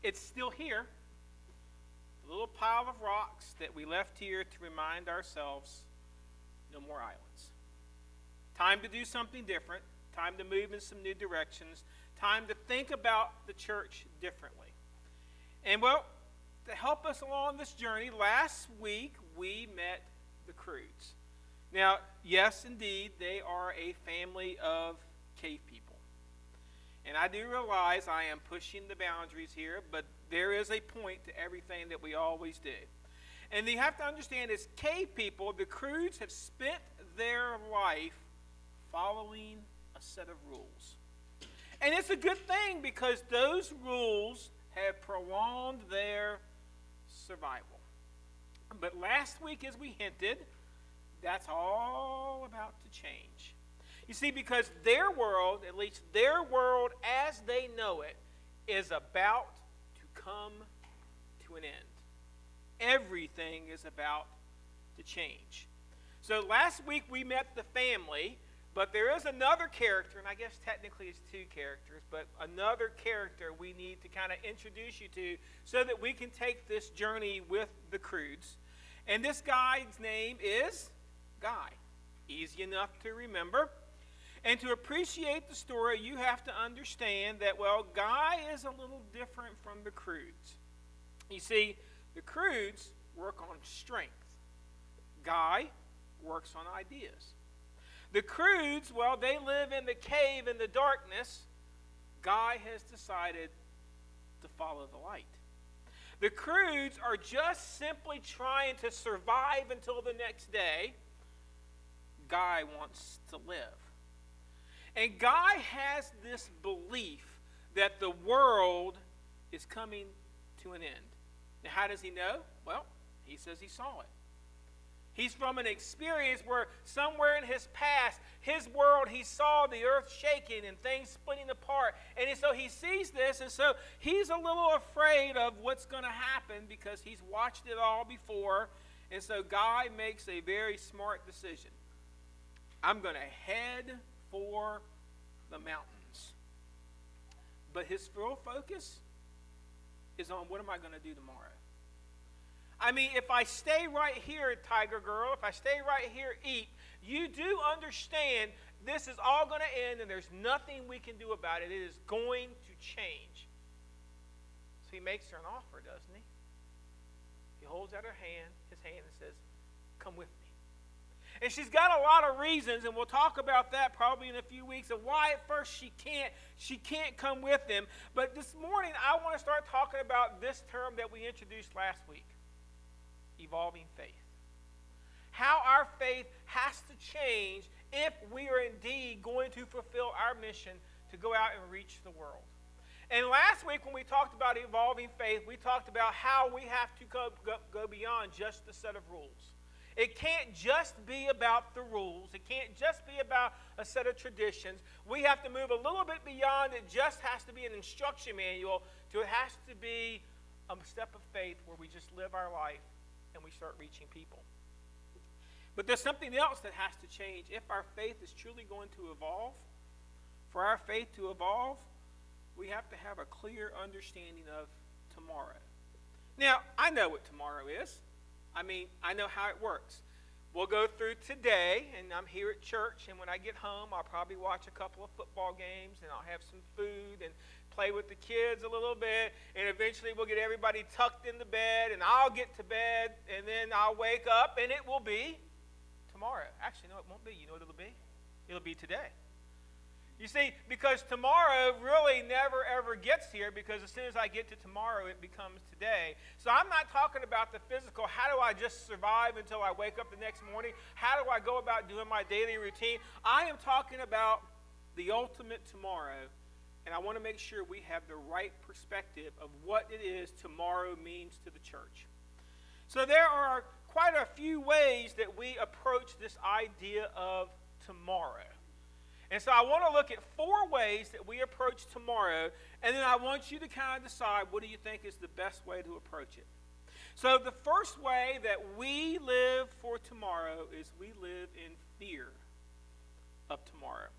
it's still here. The little pile of rocks that we left here to remind ourselves, no more islands. Time to do something different. Time to move in some new directions. Time to think about the church differently. And well, to help us along this journey, last week we met the Croods. Now, yes, indeed, they are a family of cave people. And I do realize I am pushing the boundaries here, but there is a point to everything that we always do. And you have to understand, as cave people, the Croods have spent their life following a set of rules. And it's a good thing, because those rules have prolonged their survival. But last week, as we hinted, that's all about to change. You see, because their world, at least their world as they know it, is about to come to an end. Everything is about to change. So last week we met the family, but there is another character, and I guess technically it's two characters, but another character we need to kind of introduce you to so that we can take this journey with the Croods. And this guy's name is Guy. Easy enough to remember. And to appreciate the story, you have to understand that, well, Guy is a little different from the Croods. You see, the Croods work on strength. Guy works on ideas. The Croods, well, they live in the cave in the darkness. Guy has decided to follow the light. The Croods are just simply trying to survive until the next day. Guy wants to live. And Guy has this belief that the world is coming to an end. Now, how does he know? Well, he says he saw it. He's from an experience where somewhere in his past, his world, he saw the earth shaking and things splitting apart. And so he sees this, and so he's a little afraid of what's going to happen because he's watched it all before. And so Guy makes a very smart decision. I'm going to head for the mountains. But his full focus is on, what am I going to do tomorrow? I mean, if I stay right here, Tiger Girl, if I stay right here, Eat, you do understand this is all going to end and there's nothing we can do about it. It is going to change. So he makes her an offer, doesn't he? He holds out his hand and says, come with me. And she's got a lot of reasons, and we'll talk about that probably in a few weeks, of why at first she can't come with him. But this morning, I want to start talking about this term that we introduced last week. Evolving faith. How our faith has to change if we are indeed going to fulfill our mission to go out and reach the world. And last week when we talked about evolving faith, we talked about how we have to go beyond just a set of rules. It can't just be about the rules. It can't just be about a set of traditions. We have to move a little bit beyond. It just has to be an instruction manual to it has to be a step of faith where we just live our life and we start reaching people. But there's something else that has to change. If our faith is truly going to evolve, for our faith to evolve, we have to have a clear understanding of tomorrow. Now, I know what tomorrow is. I mean, I know how it works. We'll go through today, and I'm here at church, and when I get home, I'll probably watch a couple of football games, and I'll have some food and play with the kids a little bit, and eventually we'll get everybody tucked into bed, and I'll get to bed, and then I'll wake up, and it will be tomorrow. Actually, no, it won't be. You know what it'll be? It'll be today. You see, because tomorrow really never ever gets here, because as soon as I get to tomorrow, it becomes today. So I'm not talking about the physical. How do I just survive until I wake up the next morning? How do I go about doing my daily routine? I am talking about the ultimate tomorrow, and I want to make sure we have the right perspective of what it is tomorrow means to the church. So there are quite a few ways that we approach this idea of tomorrow. And so I want to look at 4 ways that we approach tomorrow, and then I want you to kind of decide, what do you think is the best way to approach it? So the first way that we live for tomorrow is we live in fear of tomorrow.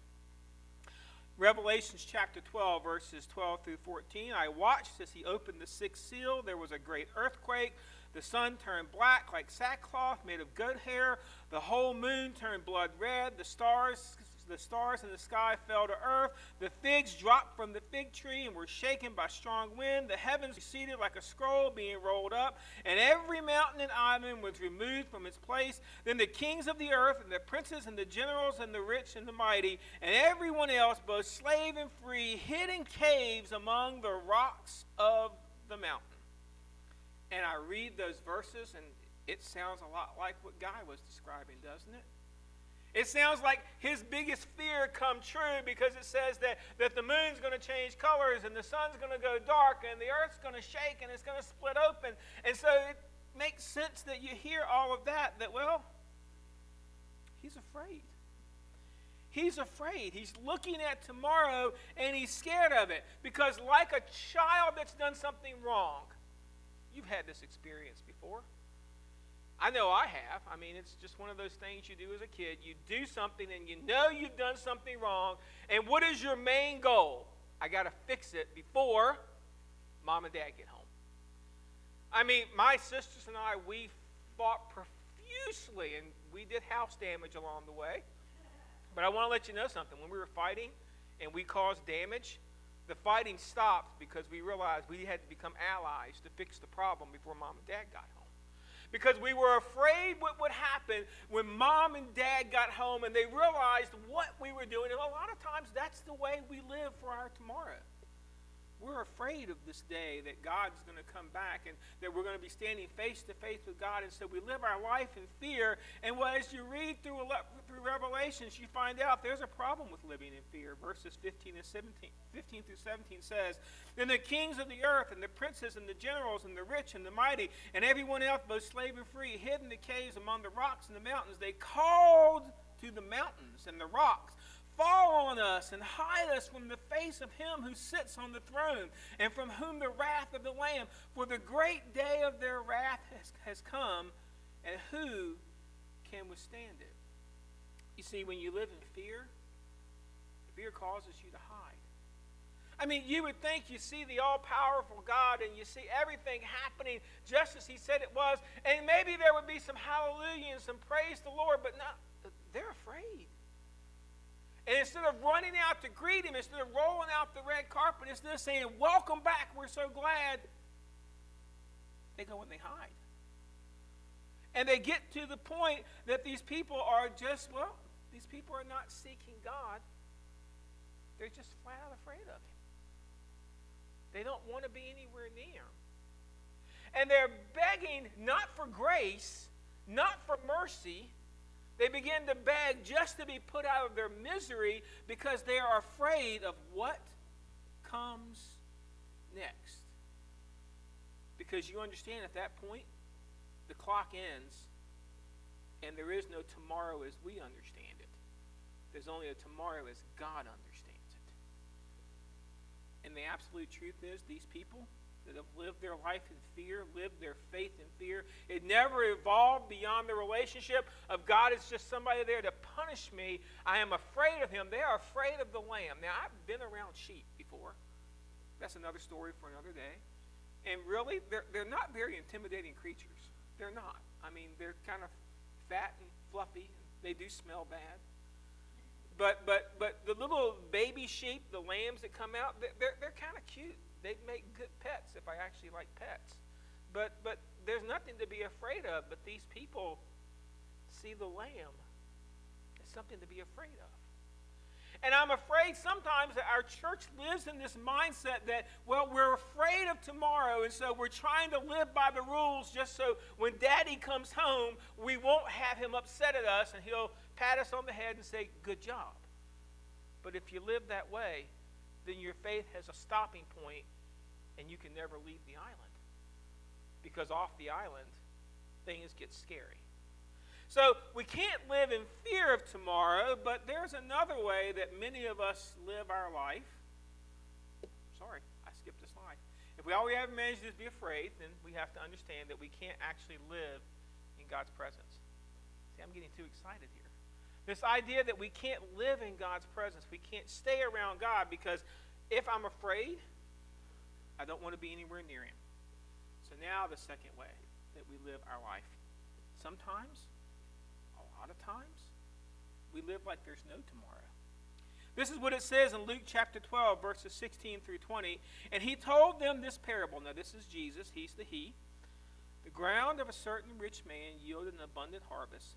Revelations chapter 12, verses 12 through 14. I watched as he opened the sixth seal. There was a great earthquake. The sun turned black like sackcloth made of goat hair. The whole moon turned blood red. The stars in the sky fell to earth. The figs dropped from the fig tree and were shaken by strong wind. The heavens receded like a scroll being rolled up, and every mountain and island was removed from its place. Then the kings of the earth and the princes and the generals and the rich and the mighty and everyone else, both slave and free, hid in caves among the rocks of the mountain. And I read those verses, and it sounds a lot like what Guy was describing, doesn't it? It sounds like his biggest fear come true, because it says that the moon's going to change colors and the sun's going to go dark and the earth's going to shake and it's going to split open. And so it makes sense that you hear all of that, well, he's afraid. He's afraid. He's looking at tomorrow and he's scared of it, because like a child that's done something wrong, you've had this experience before. I know I have. I mean, it's just one of those things you do as a kid. You do something and you know you've done something wrong. And what is your main goal? I got to fix it before Mom and Dad get home. I mean, my sisters and I, we fought profusely, and we did house damage along the way. But I want to let you know something. When we were fighting and we caused damage, the fighting stopped because we realized we had to become allies to fix the problem before Mom and Dad got home. Because we were afraid what would happen when Mom and Dad got home and they realized what we were doing. And a lot of times that's the way we live for our tomorrow. We're afraid of this day that God's going to come back and that we're going to be standing face to face with God. And so we live our life in fear. And as you read through Revelations, you find out there's a problem with living in fear. Verses 15 through 17 says, Then the kings of the earth and the princes and the generals and the rich and the mighty and everyone else, both slave and free, hid in the caves among the rocks and the mountains. They called to the mountains and the rocks, Fall on us and hide us from the face of him who sits on the throne and from whom the wrath of the Lamb. For the great day of their wrath has come, and who can withstand it? You see, when you live in fear, fear causes you to hide. I mean, you would think you see the all-powerful God and you see everything happening just as he said it was, and maybe there would be some hallelujah and some praise the Lord, but no, they're afraid. And instead of running out to greet him, instead of rolling out the red carpet, instead of saying, welcome back, we're so glad, they go and they hide. And they get to the point that these people are just, these people are not seeking God. They're just flat out afraid of him. They don't want to be anywhere near him. And they're begging not for grace, not for mercy. They begin to beg just to be put out of their misery because they are afraid of what comes next. Because you understand at that point, the clock ends and there is no tomorrow as we understand it. There's only a tomorrow as God understands it. And the absolute truth is these people that have lived their life in fear, lived their faith in fear, it never evolved beyond the relationship of God is just somebody there to punish me. I am afraid of him. They are afraid of the lamb. Now, I've been around sheep before. That's another story for another day. And really, they're not very intimidating creatures. They're not. I mean, they're kind of fat and fluffy. They do smell bad. But the little baby sheep, the lambs that come out, they're kind of cute. They'd make good pets if I actually like pets. But there's nothing to be afraid of. But these people see the lamb as something to be afraid of. And I'm afraid sometimes that our church lives in this mindset that, we're afraid of tomorrow, and so we're trying to live by the rules just so when Daddy comes home, we won't have him upset at us, and he'll pat us on the head and say, good job. But if you live that way, then your faith has a stopping point, and you can never leave the island. Because off the island, things get scary. So we can't live in fear of tomorrow, but there's another way that many of us live our life. Sorry, I skipped a slide. If all we have managed is be afraid, then we have to understand that we can't actually live in God's presence. See, I'm getting too excited here. This idea that we can't live in God's presence. We can't stay around God because if I'm afraid, I don't want to be anywhere near him. So now the second way that we live our life. Sometimes, a lot of times, we live like there's no tomorrow. This is what it says in Luke chapter 12, verses 16 through 20. And he told them this parable. Now this is Jesus. He's the he. The ground of a certain rich man yielded an abundant harvest.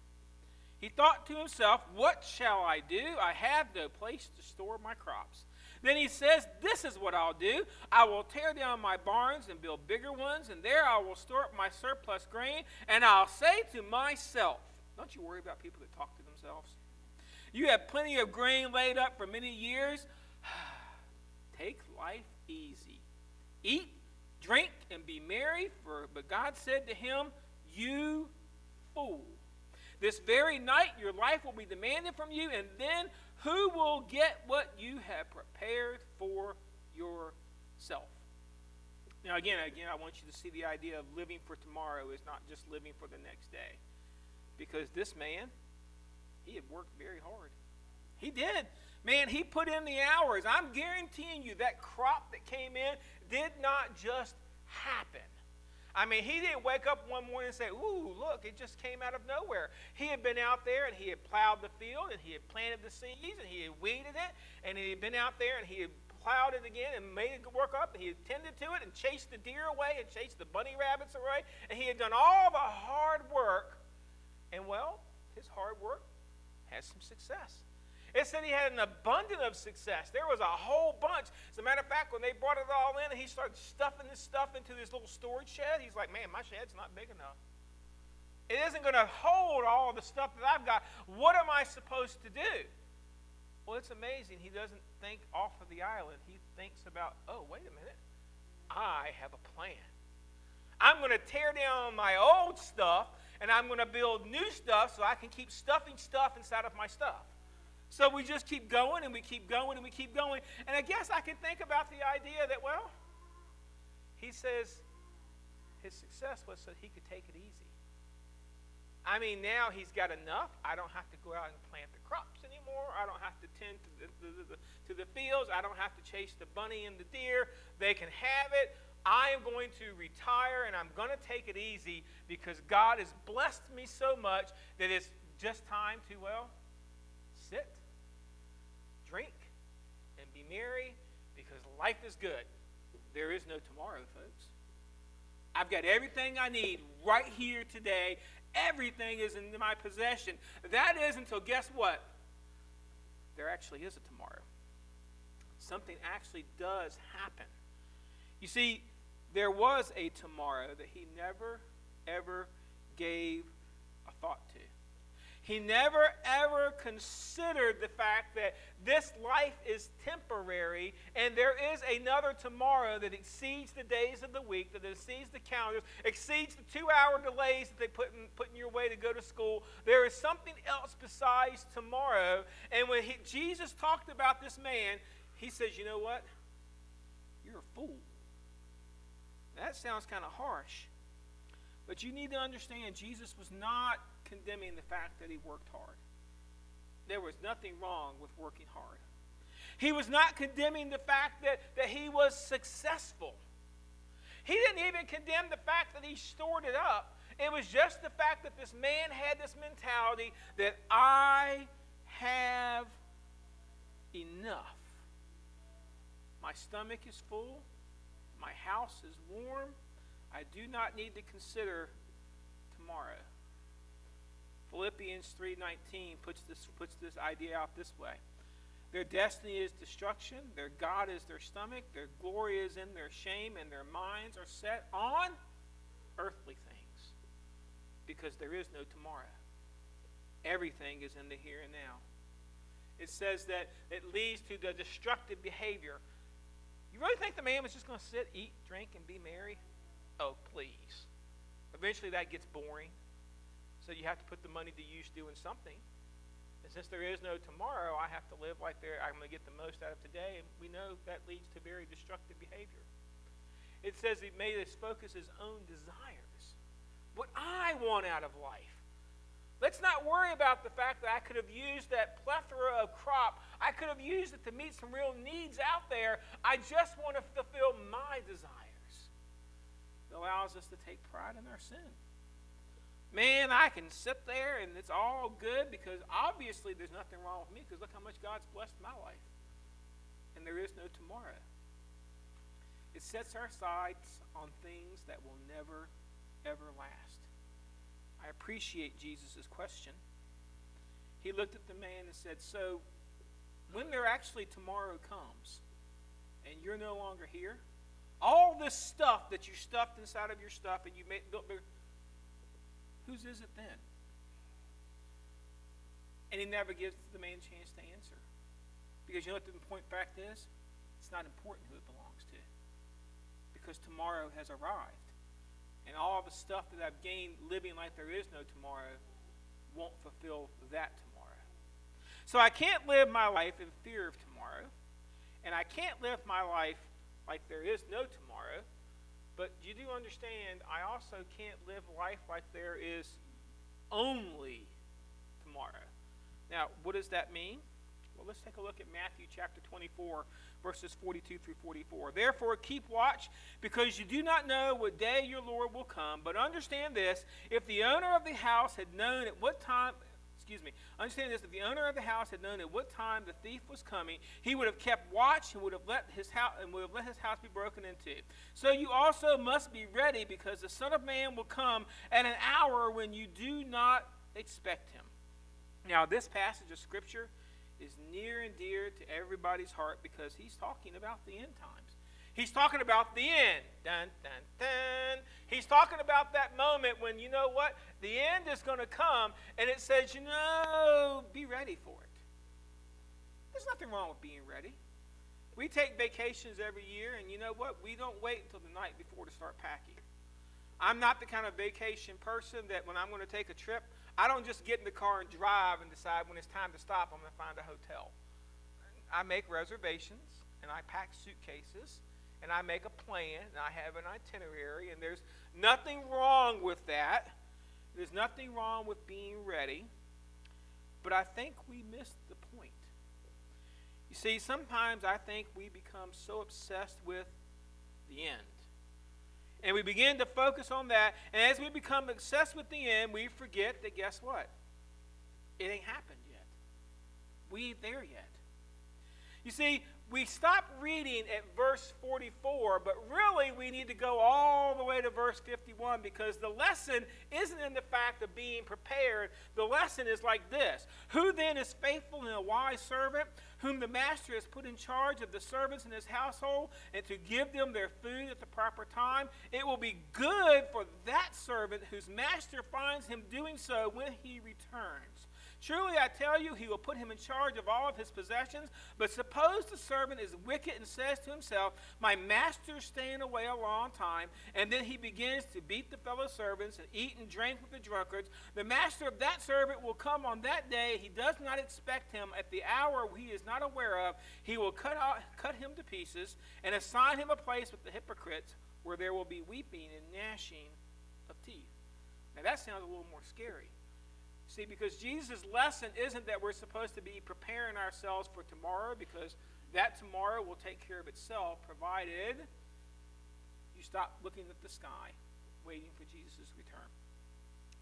He thought to himself, what shall I do? I have no place to store my crops. Then he says, this is what I'll do. I will tear down my barns and build bigger ones, and there I will store up my surplus grain, and I'll say to myself, don't you worry about people that talk to themselves. You have plenty of grain laid up for many years. Take life easy. Eat, drink, and be merry, but God said to him, you fool. This very night your life will be demanded from you, and then who will get what you have prepared for yourself? Now, again, I want you to see the idea of living for tomorrow is not just living for the next day. Because this man, he had worked very hard. He did. Man, he put in the hours. I'm guaranteeing you that crop that came in did not just happen. I mean, he didn't wake up one morning and say, ooh, look, it just came out of nowhere. He had been out there and he had plowed the field and he had planted the seeds and he had weeded it and he had been out there and he had plowed it again and made it work up and he had tended to it and chased the deer away and chased the bunny rabbits away. And he had done all the hard work. And, well, his hard work has some success. It said he had an abundance of success. There was a whole bunch. As a matter of fact, when they brought it all in and he started stuffing this stuff into this little storage shed, he's like, man, my shed's not big enough. It isn't going to hold all the stuff that I've got. What am I supposed to do? Well, it's amazing. He doesn't think off of the island. He thinks about, oh, wait a minute. I have a plan. I'm going to tear down my old stuff and I'm going to build new stuff so I can keep stuffing stuff inside of my stuff. So we just keep going and we keep going and we keep going. And I guess I can think about the idea that, well, he says his success was so he could take it easy. I mean, now he's got enough. I don't have to go out and plant the crops anymore. I don't have to tend to the fields. I don't have to chase the bunny and the deer. They can have it. I am going to retire and I'm going to take it easy because God has blessed me so much that it's just time to, well, sit, drink, and be merry because life is good. There is no tomorrow, folks. I've got everything I need right here today. Everything is in my possession. That is until, guess what? There actually is a tomorrow. Something actually does happen. You see, there was a tomorrow that he never, ever gave a thought to. He never, ever considered the fact that this life is temporary and there is another tomorrow that exceeds the days of the week, that exceeds the calendars, exceeds the 2-hour delays that they put in your way to go to school. There is something else besides tomorrow. And when Jesus talked about this man, he says, you know what? You're a fool. That sounds kind of harsh. But you need to understand, Jesus was not condemning the fact that he worked hard. There was nothing wrong with working hard. He was not condemning the fact that he was successful. He didn't even condemn the fact that he stored it up. It was just the fact that this man had this mentality that I have enough. My stomach is full. My house is warm. I do not need to consider tomorrow. Philippians 3:19 puts this idea out this way. Their destiny is destruction. Their God is their stomach. Their glory is in their shame, and their minds are set on earthly things because there is no tomorrow. Everything is in the here and now. It says that it leads to the destructive behavior. You really think the man was just going to sit, eat, drink, and be merry? Oh, please. Eventually that gets boring. So you have to put the money to use doing something. And since there is no tomorrow, I have to live like I'm going to get the most out of today. And we know that leads to very destructive behavior. It says he made his focus his own desires. What I want out of life. Let's not worry about the fact that I could have used that plethora of crop. I could have used it to meet some real needs out there. I just want to fulfill my desires. It allows us to take pride in our sin. Man, I can sit there and it's all good because obviously there's nothing wrong with me because look how much God's blessed my life. And there is no tomorrow. It sets our sights on things that will never, ever last. I appreciate Jesus' question. He looked at the man and said, so when there actually tomorrow comes and you're no longer here, all this stuff that you stuffed inside of your stuff and you built bigger, whose is it then? And he never gives the man a chance to answer. Because you know what the point fact is? It's not important who it belongs to. Because tomorrow has arrived. And all the stuff that I've gained living like there is no tomorrow won't fulfill that tomorrow. So I can't live my life in fear of tomorrow. And I can't live my life like there is no tomorrow. But you do understand, I also can't live life like there is only tomorrow. Now, what does that mean? Well, let's take a look at Matthew chapter 24, verses 42 through 44. Therefore, keep watch, because you do not know what day your Lord will come. But understand this, if the owner of the house had known at what time, if the owner of the house had known at what time the thief was coming, he would have kept watch and would have let his house be broken into. So you also must be ready, because the Son of Man will come at an hour when you do not expect him. Now, this passage of Scripture is near and dear to everybody's heart because he's talking about the end times. He's talking about the end. Dun, dun, dun. He's talking about that moment when, you know what, the end is going to come, and it says, be ready for it. There's nothing wrong with being ready. We take vacations every year, and you know what? We don't wait until the night before to start packing. I'm not the kind of vacation person that when I'm going to take a trip, I don't just get in the car and drive and decide when it's time to stop, I'm going to find a hotel. I make reservations, and I pack suitcases, and I make a plan, and I have an itinerary, and there's nothing wrong with that. There's nothing wrong with being ready, but I think we missed the point. You see, sometimes I think we become so obsessed with the end. And we begin to focus on that, and as we become obsessed with the end, we forget that, guess what? It ain't happened yet. We ain't there yet. You see, we stop reading at verse 44, but really we need to go all the way to verse 51 because the lesson isn't in the fact of being prepared. The lesson is like this. Who then is faithful and a wise servant, whom the master has put in charge of the servants in his household and to give them their food at the proper time? It will be good for that servant whose master finds him doing so when he returns. Truly, I tell you, he will put him in charge of all of his possessions. But suppose the servant is wicked and says to himself, my master's staying away a long time, and then he begins to beat the fellow servants and eat and drink with the drunkards. The master of that servant will come on that day. He does not expect him at the hour he is not aware of. He will cut him to pieces and assign him a place with the hypocrites, where there will be weeping and gnashing of teeth. Now that sounds a little more scary. See, because Jesus' lesson isn't that we're supposed to be preparing ourselves for tomorrow, because that tomorrow will take care of itself, provided you stop looking at the sky, waiting for Jesus' return.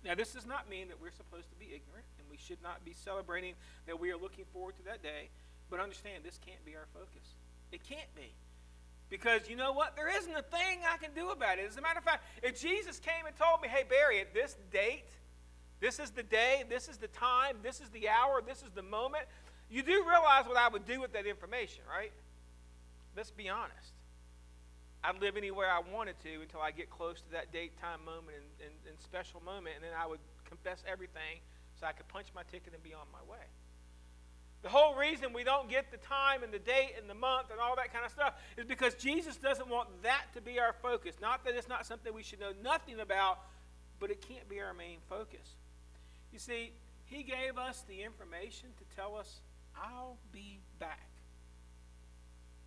Now, this does not mean that we're supposed to be ignorant, and we should not be celebrating that we are looking forward to that day, but understand this can't be our focus. It can't be. Because you know what? There isn't a thing I can do about it. As a matter of fact, if Jesus came and told me, hey, Barry, at this date, this is the day, this is the time, this is the hour, this is the moment. You do realize what I would do with that information, right? Let's be honest. I'd live anywhere I wanted to until I get close to that date, time, moment, and special moment, and then I would confess everything so I could punch my ticket and be on my way. The whole reason we don't get the time and the date and the month and all that kind of stuff is because Jesus doesn't want that to be our focus. Not that it's not something we should know nothing about, but it can't be our main focus. You see, he gave us the information to tell us, I'll be back.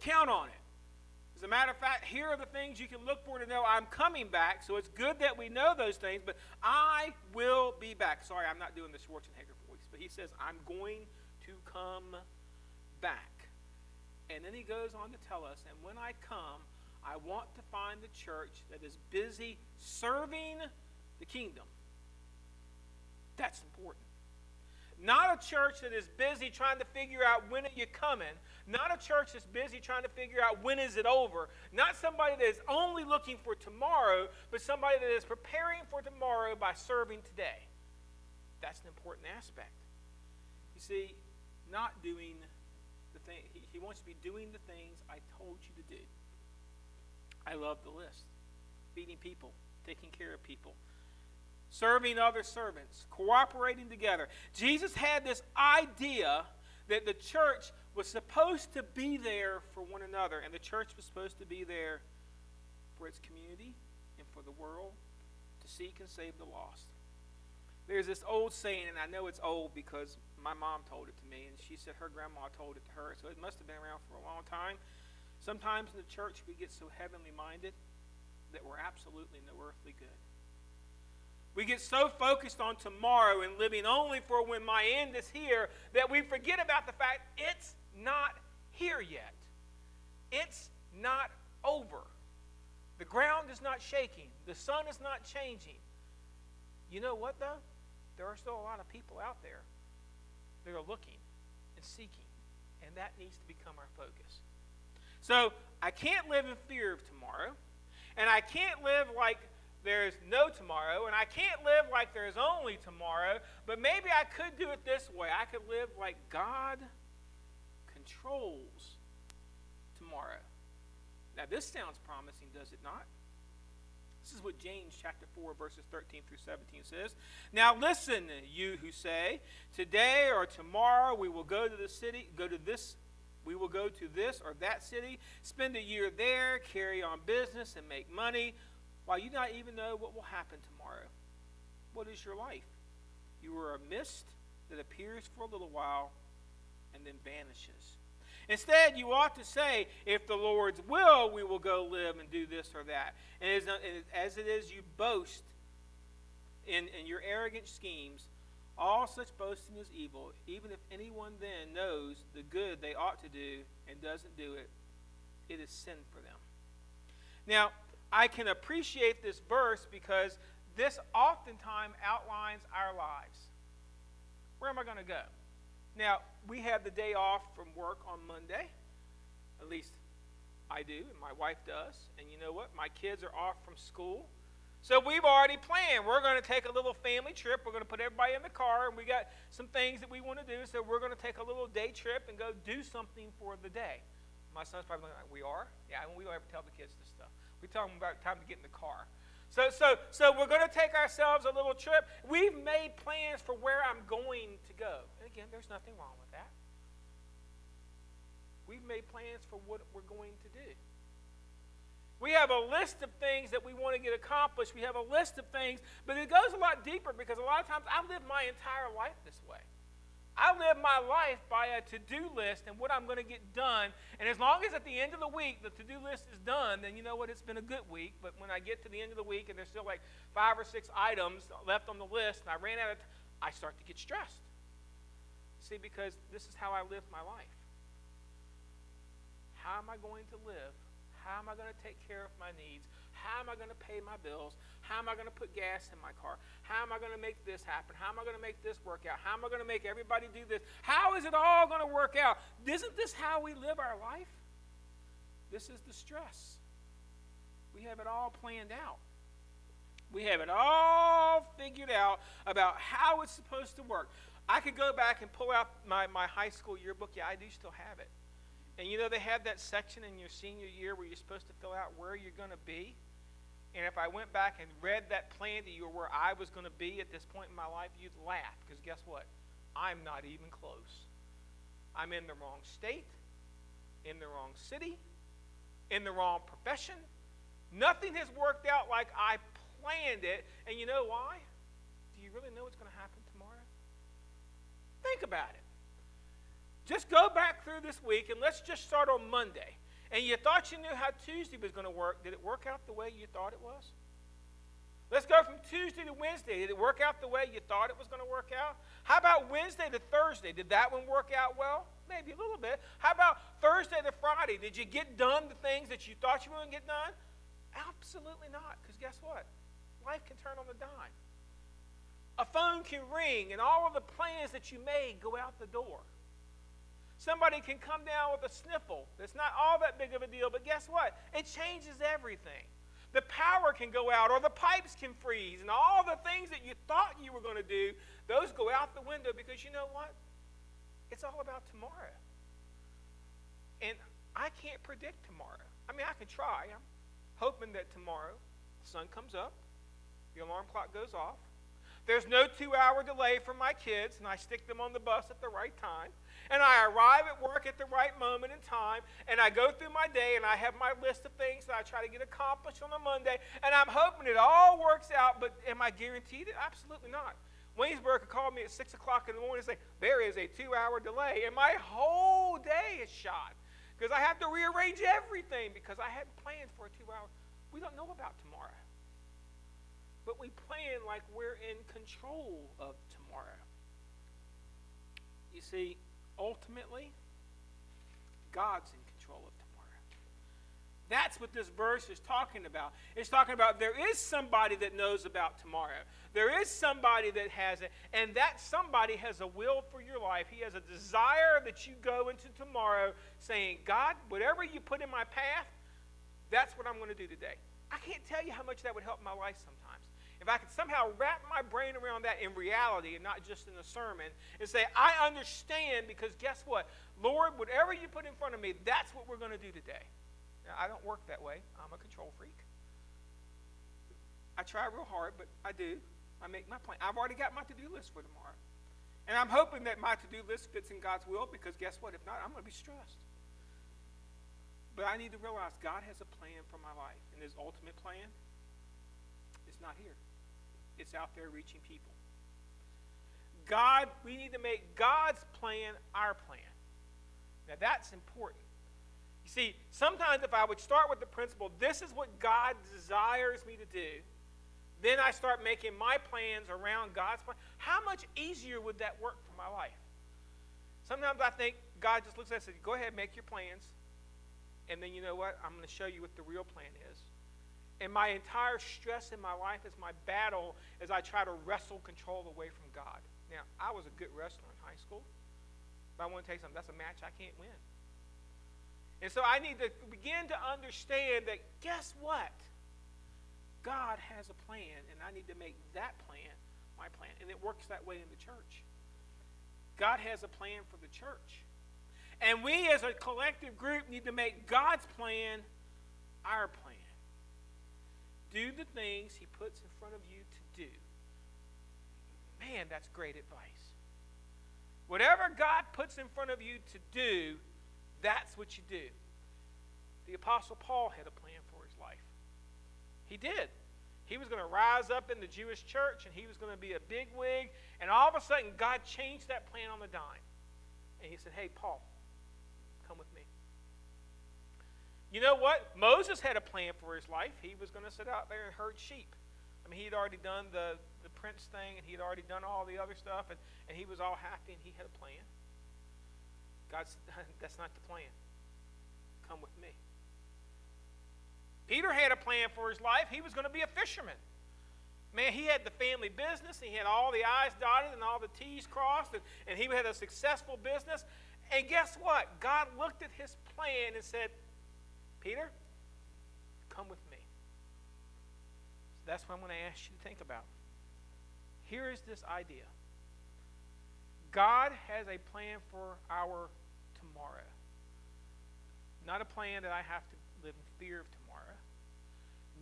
Count on it. As a matter of fact, here are the things you can look for to know I'm coming back. So it's good that we know those things, but I will be back. Sorry, I'm not doing the Schwarzenegger voice, but he says, I'm going to come back. And then he goes on to tell us, and when I come, I want to find the church that is busy serving the kingdom. That's important. Not a church that is busy trying to figure out when are you coming. Not a church that's busy trying to figure out when is it over. Not somebody that is only looking for tomorrow, but somebody that is preparing for tomorrow by serving today. That's an important aspect. You see, not doing the thing. He wants to be doing the things I told you to do. I love the list. Feeding people, taking care of people, serving other servants, cooperating together. Jesus had this idea that the church was supposed to be there for one another, and the church was supposed to be there for its community and for the world to seek and save the lost. There's this old saying, and I know it's old because my mom told it to me, and she said her grandma told it to her, so it must have been around for a long time. Sometimes in the church we get so heavenly minded that we're absolutely no earthly good. We get so focused on tomorrow and living only for when my end is here that we forget about the fact it's not here yet. It's not over. The ground is not shaking. The sun is not changing. You know what, though? There are still a lot of people out there that are looking and seeking, and that needs to become our focus. So I can't live in fear of tomorrow, and I can't live like there's no tomorrow, and I can't live like there's only tomorrow, but maybe I could do it this way. I could live like God controls tomorrow. Now, this sounds promising, does it not? This is what James chapter 4, verses 13 through 17 says. Now listen, you who say, today or tomorrow we will go to the city, we will go to this or that city, spend a year there, carry on business, and make money, while you not even know what will happen tomorrow. What is your life? You are a mist that appears for a little while and then vanishes. Instead, you ought to say, if the Lord's will, we will go live and do this or that. And as it is, you boast in your arrogant schemes. All such boasting is evil. Even if anyone then knows the good they ought to do and doesn't do it, it is sin for them. Now, I can appreciate this verse because this oftentimes outlines our lives. Where am I going to go? Now, we have the day off from work on Monday. At least I do, and my wife does. And you know what? My kids are off from school. So we've already planned. We're going to take a little family trip. We're going to put everybody in the car, and we got some things that we want to do. So we're going to take a little day trip and go do something for the day. My son's probably like, we are? Yeah, we don't ever tell the kids this stuff. We tell them about time to get in the car. So we're going to take ourselves a little trip. We've made plans for where I'm going to go. And again, there's nothing wrong with that. We've made plans for what we're going to do. We have a list of things that we want to get accomplished. We have a list of things, but it goes a lot deeper because a lot of times I live my entire life this way. I live my life by a to-do list and what I'm going to get done. And as long as at the end of the week the to-do list is done, then you know what? It's been a good week. But when I get to the end of the week and there's still like 5 or 6 items left on the list and I ran out of time, I start to get stressed. See, because this is how I live my life. How am I going to live? How am I going to take care of my needs? How am I going to pay my bills? How am I going to put gas in my car? How am I going to make this happen? How am I going to make this work out? How am I going to make everybody do this? How is it all going to work out? Isn't this how we live our life? This is the stress. We have it all planned out. We have it all figured out about how it's supposed to work. I could go back and pull out my high school yearbook. Yeah, I do still have it. And you know they have that section in your senior year where you're supposed to fill out where you're going to be. And if I went back and read that plan to you where I was going to be at this point in my life, you'd laugh. Because guess what? I'm not even close. I'm in the wrong state, in the wrong city, in the wrong profession. Nothing has worked out like I planned it. And you know why? Do you really know what's going to happen tomorrow? Think about it. Just go back through this week, and let's just start on Monday. And you thought you knew how Tuesday was going to work. Did it work out the way you thought it was? Let's go from Tuesday to Wednesday. Did it work out the way you thought it was going to work out? How about Wednesday to Thursday? Did that one work out well? Maybe a little bit. How about Thursday to Friday? Did you get done the things that you thought you were going to get done? Absolutely not, because guess what? Life can turn on a dime. A phone can ring, and all of the plans that you made go out the door. Somebody can come down with a sniffle. It's not all that big of a deal, but guess what? It changes everything. The power can go out, or the pipes can freeze, and all the things that you thought you were going to do, those go out the window, because you know what? It's all about tomorrow. And I can't predict tomorrow. I mean, I can try. I'm hoping that tomorrow the sun comes up, the alarm clock goes off, there's no 2-hour delay for my kids, and I stick them on the bus at the right time, and I arrive at work at the right moment in time, and I go through my day, and I have my list of things that I try to get accomplished on a Monday, and I'm hoping it all works out, but am I guaranteed it? Absolutely not. Waynesburg could call me at 6 o'clock in the morning and say, there is a 2-hour delay, and my whole day is shot, because I have to rearrange everything, because I hadn't planned for a 2-hour. We don't know about tomorrow. But we plan like we're in control of tomorrow. You see, ultimately, God's in control of tomorrow. That's what this verse is talking about. It's talking about there is somebody that knows about tomorrow. There is somebody that has it, and that somebody has a will for your life. He has a desire that you go into tomorrow saying, God, whatever you put in my path, that's what I'm going to do today. I can't tell you how much that would help my life sometimes. If I could somehow wrap my brain around that in reality and not just in a sermon and say, I understand, because guess what? Lord, whatever you put in front of me, that's what we're going to do today. Now, I don't work that way. I'm a control freak. I try real hard, but I do. I make my plan. I've already got my to-do list for tomorrow. And I'm hoping that my to-do list fits in God's will, because guess what? If not, I'm going to be stressed. But I need to realize God has a plan for my life, and his ultimate plan is not here. It's out there reaching people. God, we need to make God's plan our plan. Now that's important. You see, sometimes if I would start with the principle, this is what God desires me to do, then I start making my plans around God's plan, how much easier would that work for my life? Sometimes I think God just looks at us and says, go ahead, make your plans, and then you know what? I'm going to show you what the real plan is. And my entire stress in my life is my battle as I try to wrestle control away from God. Now, I was a good wrestler in high school, but I want to tell you something. That's a match I can't win. And so I need to begin to understand that, guess what? God has a plan, and I need to make that plan my plan. And it works that way in the church. God has a plan for the church. And we as a collective group need to make God's plan our plan. Do the things he puts in front of you to do. Man, that's great advice. Whatever God puts in front of you to do, that's what you do. The Apostle Paul had a plan for his life. He did. He was going to rise up in the Jewish church, and he was going to be a bigwig, and all of a sudden God changed that plan on the dime. And he said, hey, Paul, come with me. You know what? Moses had a plan for his life. He was going to sit out there and herd sheep. I mean, he had already done the prince thing, and he had already done all the other stuff, and he was all happy, and he had a plan. God said, that's not the plan. Come with me. Peter had a plan for his life. He was going to be a fisherman. Man, he had the family business. He had all the I's dotted and all the T's crossed, and he had a successful business. And guess what? God looked at his plan and said, Peter, come with me. So that's what I'm going to ask you to think about. Here is this idea. God has a plan for our tomorrow. Not a plan that I have to live in fear of tomorrow.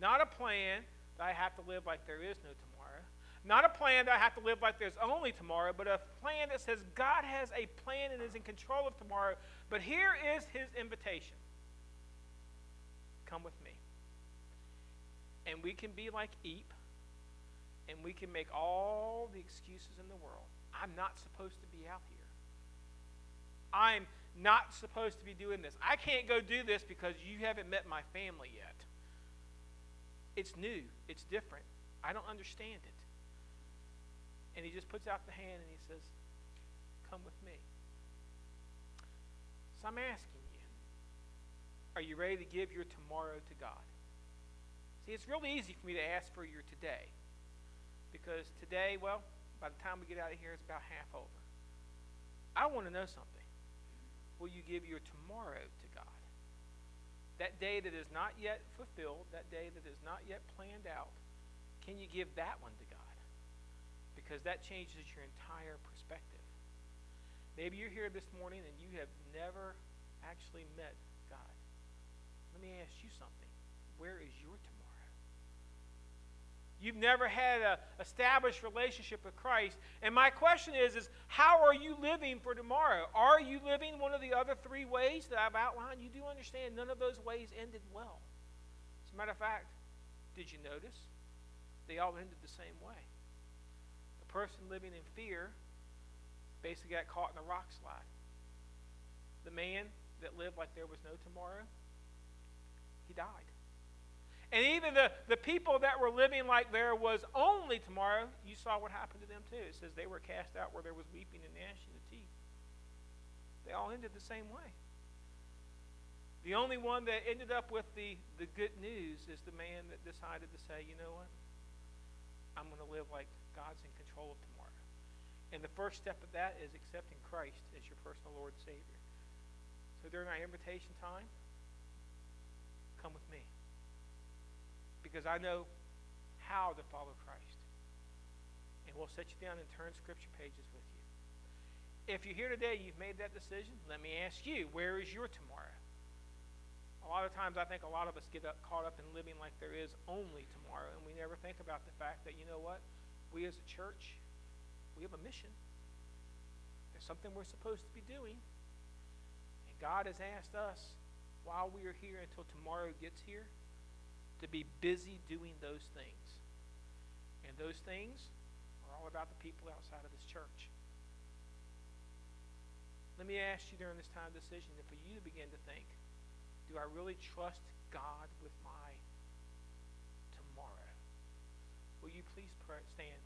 Not a plan that I have to live like there is no tomorrow. Not a plan that I have to live like there's only tomorrow, but a plan that says God has a plan and is in control of tomorrow. But here is his invitation. Come with me. And we can be like Eep, and we can make all the excuses in the world. I'm not supposed to be out here. I'm not supposed to be doing this. I can't go do this because you haven't met my family yet. It's new. It's different. I don't understand it. And he just puts out the hand and he says, come with me. So I'm asking you, are you ready to give your tomorrow to God? See, it's really easy for me to ask for your today. Because today, well, by the time we get out of here, it's about half over. I want to know something. Will you give your tomorrow to God? That day that is not yet fulfilled, that day that is not yet planned out, can you give that one to God? Because that changes your entire perspective. Maybe you're here this morning and you have never actually met God. Let me ask you something. Where is your tomorrow? You've never had an established relationship with Christ. And my question is how are you living for tomorrow? Are you living one of the other three ways that I've outlined? You do understand none of those ways ended well. As a matter of fact, did you notice? They all ended the same way. The person living in fear basically got caught in a rock slide. The man that lived like there was no tomorrow, he died. And even the people that were living like there was only tomorrow, you saw what happened to them too. It says they were cast out where there was weeping and gnashing of teeth. They all ended the same way. The only one that ended up with the good news is the man that decided to say, you know what? I'm going to live like God's in control of tomorrow. And the first step of that is accepting Christ as your personal Lord and Savior. So during our invitation time, come with me. Because I know how to follow Christ. And we'll set you down and turn scripture pages with you. If you're here today, you've made that decision, let me ask you, where is your tomorrow? A lot of times I think a lot of us get caught up in living like there is only tomorrow, and we never think about the fact that, you know what, we as a church, we have a mission. There's something we're supposed to be doing. And God has asked us, while we are here until tomorrow gets here, to be busy doing those things. And those things are all about the people outside of this church. Let me ask you during this time of decision, and for you to begin to think, do I really trust God with my tomorrow? Will you please stand?